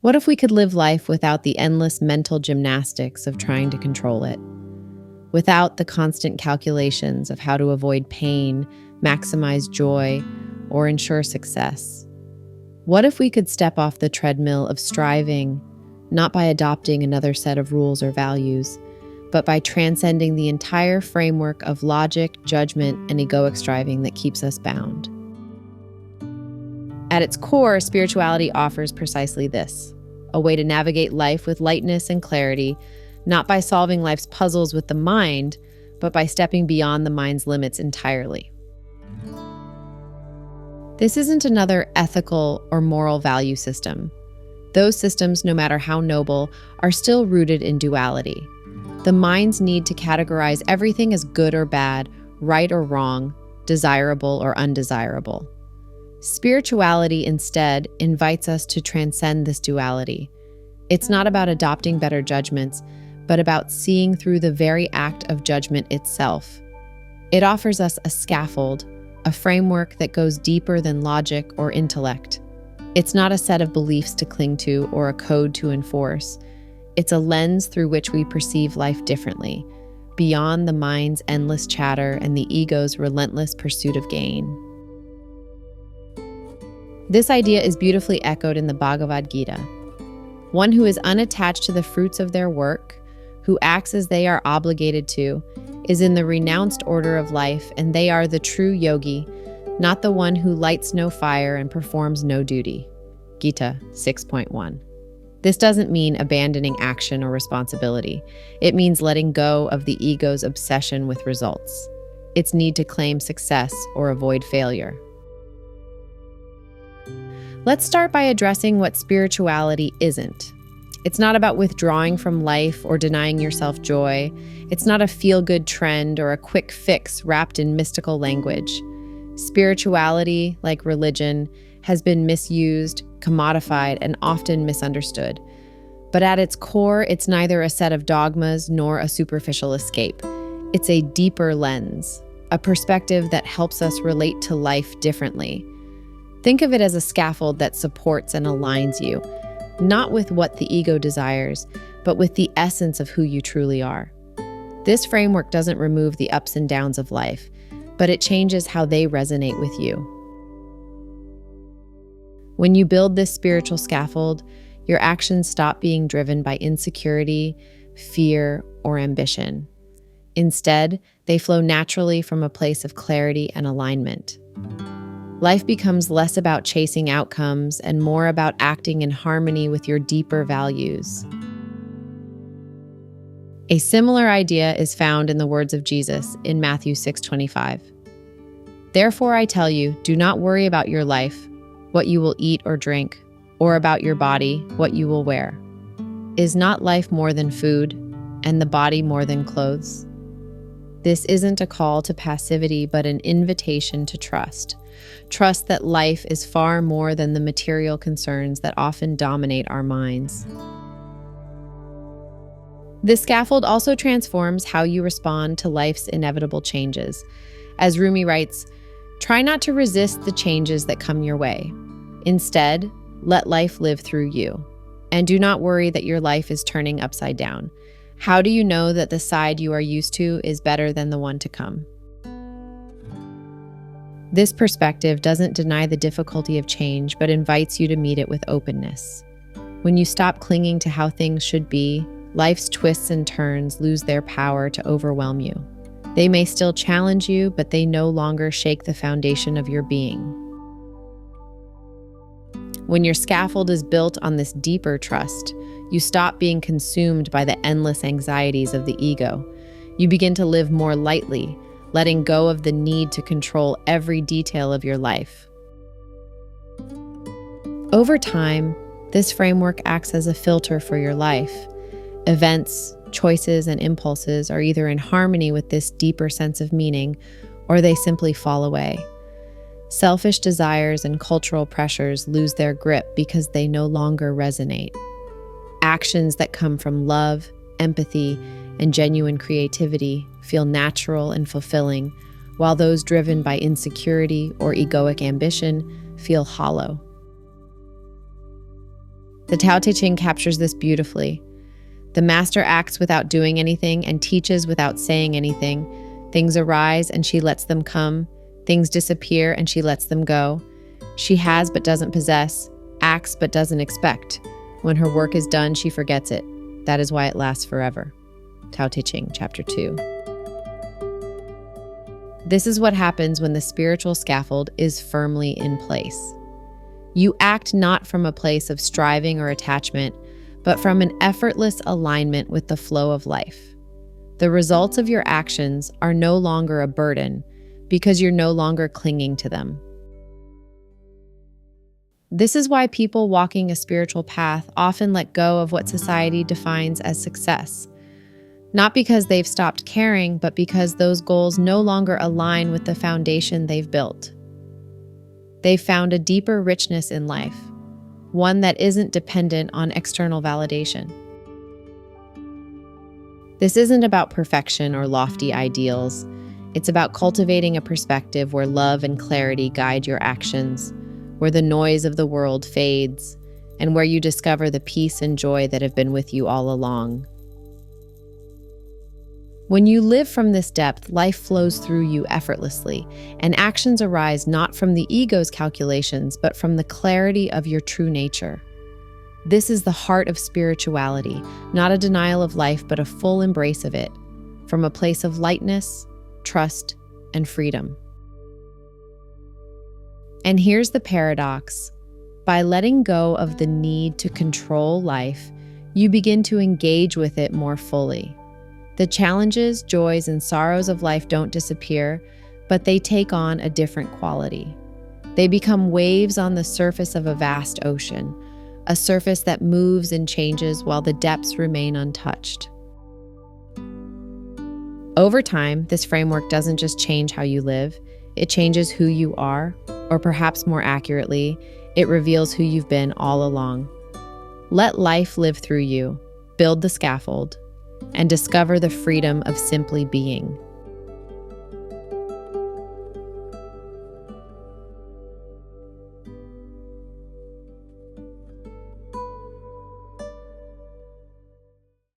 What if we could live life without the endless mental gymnastics of trying to control it? Without the constant calculations of how to avoid pain, maximize joy, or ensure success? What if we could step off the treadmill of striving, not by adopting another set of rules or values, but by transcending the entire framework of logic, judgment, and egoic striving that keeps us bound? At its core, spirituality offers precisely this: a way to navigate life with lightness and clarity, not by solving life's puzzles with the mind, but by stepping beyond the mind's limits entirely. This isn't another ethical or moral value system. Those systems, no matter how noble, are still rooted in duality. The mind's need to categorize everything as good or bad, right or wrong, desirable or undesirable. Spirituality instead invites us to transcend this duality. It's not about adopting better judgments, but about seeing through the very act of judgment itself. It offers us a scaffold, a framework that goes deeper than logic or intellect. It's not a set of beliefs to cling to or a code to enforce. It's a lens through which we perceive life differently, beyond the mind's endless chatter and the ego's relentless pursuit of gain. This idea is beautifully echoed in the Bhagavad Gita. One who is unattached to the fruits of their work, who acts as they are obligated to, is in the renounced order of life, and they are the true yogi, not the one who lights no fire and performs no duty. Gita 6.1. This doesn't mean abandoning action or responsibility. It means letting go of the ego's obsession with results, its need to claim success or avoid failure. Let's start by addressing what spirituality isn't. It's not about withdrawing from life or denying yourself joy. It's not a feel-good trend or a quick fix wrapped in mystical language. Spirituality, like religion, has been misused, commodified, and often misunderstood. But at its core, it's neither a set of dogmas nor a superficial escape. It's a deeper lens, a perspective that helps us relate to life differently. Think of it as a scaffold that supports and aligns you, not with what the ego desires, but with the essence of who you truly are. This framework doesn't remove the ups and downs of life, but it changes how they resonate with you. When you build this spiritual scaffold, your actions stop being driven by insecurity, fear, or ambition. Instead, they flow naturally from a place of clarity and alignment. Life becomes less about chasing outcomes and more about acting in harmony with your deeper values. A similar idea is found in the words of Jesus in Matthew 6:25. Therefore I tell you, do not worry about your life, what you will eat or drink, or about your body, what you will wear. Is not life more than food, and the body more than clothes? This isn't a call to passivity, but an invitation to trust. Trust that life is far more than the material concerns that often dominate our minds. This scaffold also transforms how you respond to life's inevitable changes. As Rumi writes, try not to resist the changes that come your way. Instead, let life live through you. And do not worry that your life is turning upside down. How do you know that the side you are used to is better than the one to come? This perspective doesn't deny the difficulty of change, but invites you to meet it with openness. When you stop clinging to how things should be, life's twists and turns lose their power to overwhelm you. They may still challenge you, but they no longer shake the foundation of your being. When your scaffold is built on this deeper trust, you stop being consumed by the endless anxieties of the ego. You begin to live more lightly, letting go of the need to control every detail of your life. Over time, this framework acts as a filter for your life. Events, choices, and impulses are either in harmony with this deeper sense of meaning, or they simply fall away. Selfish desires and cultural pressures lose their grip because they no longer resonate. Actions that come from love, empathy, and genuine creativity feel natural and fulfilling, while those driven by insecurity or egoic ambition feel hollow. The Tao Te Ching captures this beautifully. The master acts without doing anything and teaches without saying anything. Things arise and she lets them come. Things disappear and she lets them go. She has but doesn't possess, acts but doesn't expect. When her work is done, she forgets it. That is why it lasts forever. Tao Te Ching, Chapter 2. This is what happens when the spiritual scaffold is firmly in place. You act not from a place of striving or attachment, but from an effortless alignment with the flow of life. The results of your actions are no longer a burden because you're no longer clinging to them. This is why people walking a spiritual path often let go of what society defines as success. Not because they've stopped caring, but because those goals no longer align with the foundation they've built. They've found a deeper richness in life, one that isn't dependent on external validation. This isn't about perfection or lofty ideals. It's about cultivating a perspective where love and clarity guide your actions, where the noise of the world fades, and where you discover the peace and joy that have been with you all along. When you live from this depth, life flows through you effortlessly, and actions arise not from the ego's calculations, but from the clarity of your true nature. This is the heart of spirituality, not a denial of life, but a full embrace of it, from a place of lightness, trust, and freedom. And here's the paradox. By letting go of the need to control life, you begin to engage with it more fully. The challenges, joys, and sorrows of life don't disappear, but they take on a different quality. They become waves on the surface of a vast ocean, a surface that moves and changes while the depths remain untouched. Over time, this framework doesn't just change how you live, it changes who you are, or perhaps more accurately, it reveals who you've been all along. Let life live through you, build the scaffold, and discover the freedom of simply being.